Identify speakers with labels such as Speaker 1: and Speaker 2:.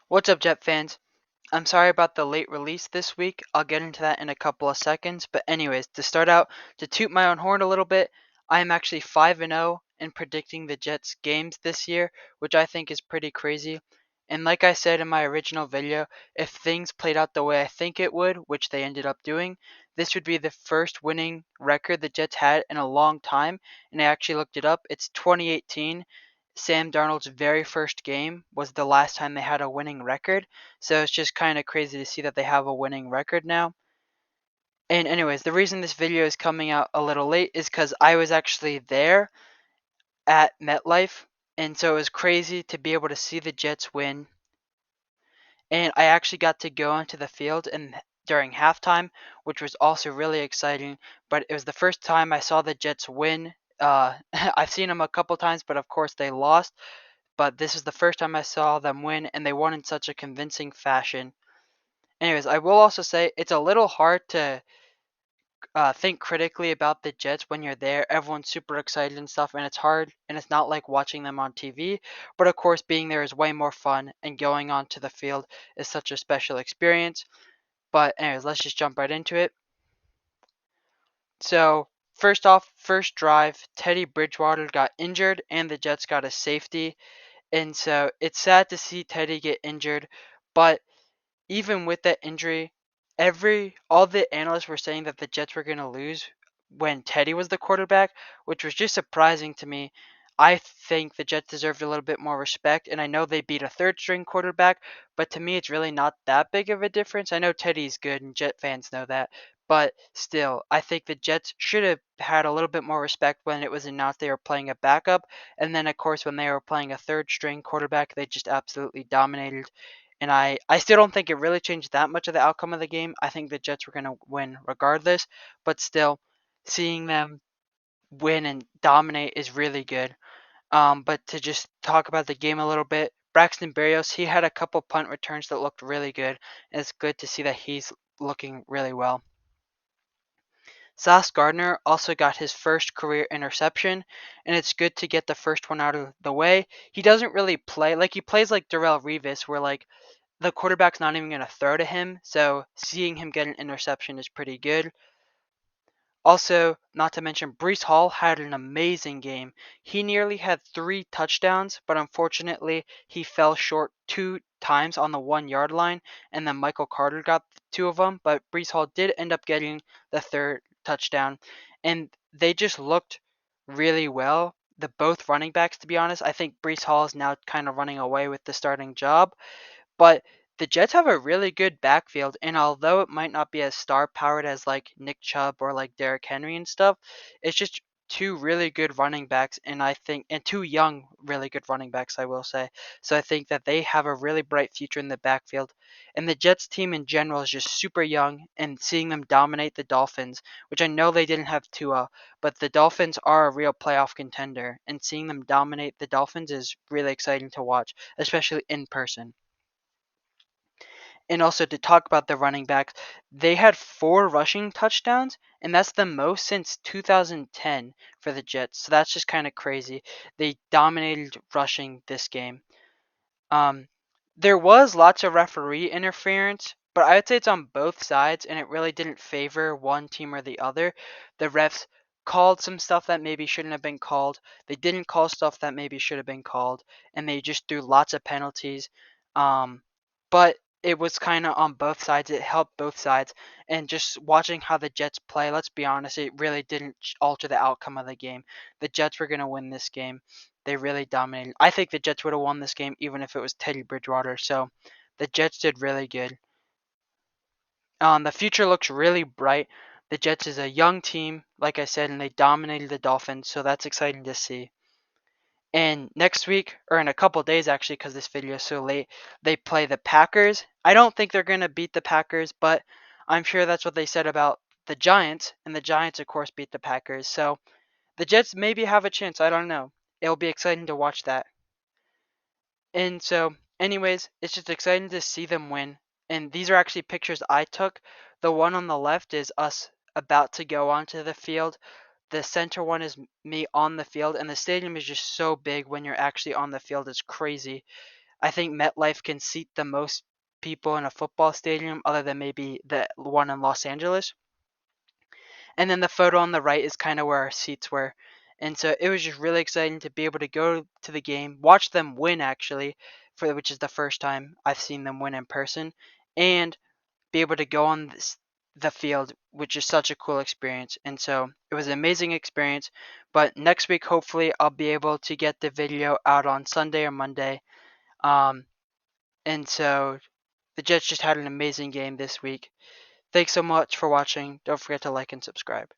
Speaker 1: What's up, Jet fans? I'm sorry about the late release this week. I'll get into that in a couple of seconds. But anyways, to start out, to toot my own horn a little bit, I am actually 5-0 in predicting the Jets games this year, which I think is pretty crazy. And like I said in my original video, if things played out the way I think it would, which they ended up doing, this would be the first winning record the Jets had in a long time. And I actually looked it up. It's 2018. Sam Darnold's very first game was the last time they had a winning record. So it's just kind of crazy to see that they have a winning record now. And anyways, the reason this video is coming out a little late is because I was actually there at MetLife. And so it was crazy to be able to see the Jets win. And I actually got to go onto the field and during halftime, which was also really exciting. But it was the first time I saw the Jets win. I've seen them a couple times, but of course they lost. But this is the first time I saw them win, and they won in such a convincing fashion. Anyways, I will also say it's a little hard to think critically about the Jets when you're there. Everyone's super excited and stuff, and it's hard, and it's not like watching them on TV. But of course, being there is way more fun, and going onto the field is such a special experience. But anyways, let's just jump right into it. So first off, first drive, Teddy Bridgewater got injured, and the Jets got a safety. And so it's sad to see Teddy get injured, but even with that injury, all the analysts were saying that the Jets were going to lose when Teddy was the quarterback, which was just surprising to me. I think the Jets deserved a little bit more respect, and I know they beat a third string quarterback, but to me, it's really not that big of a difference. I know Teddy's good, and Jet fans know that, but still, I think the Jets should have had a little bit more respect when it was announced they were playing a backup, and then, of course, when they were playing a third string quarterback, they just absolutely dominated. And I still don't think it really changed that much of the outcome of the game. I think the Jets were going to win regardless, but still, seeing them win and dominate is really good. But to just talk about the game a little bit, Braxton Berrios, he had a couple punt returns that looked really good, and it's good to see that he's looking really well. Sauce Gardner also got his first career interception, and it's good to get the first one out of the way. He doesn't really play like he plays like Darrelle Revis, where like the quarterback's not even going to throw to him, so seeing him get an interception is pretty good. Also, not to mention, Breece Hall had an amazing game. He nearly had 3 touchdowns, but unfortunately, he fell short 2 times on the 1 yard line, and then Michael Carter got 2 of them. But Breece Hall did end up getting the third touchdown, and they just looked really well. The both running backs, to be honest, I think Breece Hall is now kind of running away with the starting job. But the Jets have a really good backfield, and although it might not be as star powered as like Nick Chubb or like Derrick Henry and stuff, it's just two really good running backs, and two young, really good running backs, I will say. So I think that they have a really bright future in the backfield. And the Jets team in general is just super young, and seeing them dominate the Dolphins, which I know they didn't have Tua, but the Dolphins are a real playoff contender, and seeing them dominate the Dolphins is really exciting to watch, especially in person. And also to talk about the running backs, they had 4 rushing touchdowns, and that's the most since 2010 for the Jets. So that's just kind of crazy. They dominated rushing this game. Um, there was lots of referee interference, but I would say it's on both sides, and it really didn't favor one team or the other. The refs called some stuff that maybe shouldn't have been called. They didn't call stuff that maybe should have been called, and they just threw lots of penalties. But it was kind of on both sides. It helped both sides, and just watching how the Jets play, let's be honest, it really didn't alter the outcome of the game. The Jets were going to win this game. They really dominated. I think the Jets would have won this game even if it was Teddy Bridgewater. So the Jets did really good. The future looks really bright. The Jets is a young team, like I said, and they dominated the Dolphins. So that's exciting to see. And next week, or in a couple days actually, because this video is so late, they play the Packers. I don't think they're going to beat the Packers, but I'm sure that's what they said about the Giants. And the Giants, of course, beat the Packers. So the Jets maybe have a chance. I don't know. It'll be exciting to watch that. And so, anyways, it's just exciting to see them win. And these are actually pictures I took. The one on the left is us about to go onto the field. The center one is me on the field, and the stadium is just so big when you're actually on the field. It's crazy. I think MetLife can seat the most people in a football stadium other than maybe the one in Los Angeles. And then the photo on the right is kind of where our seats were. And so it was just really exciting to be able to go to the game, watch them win actually, which is the first time I've seen them win in person, and be able to go on the field, which is such a cool experience. And so it was an amazing experience. But next week, hopefully, I'll be able to get the video out on Sunday or Monday. Um, and so the Jets just had an amazing game this week. Thanks so much for watching. Don't forget to like and subscribe.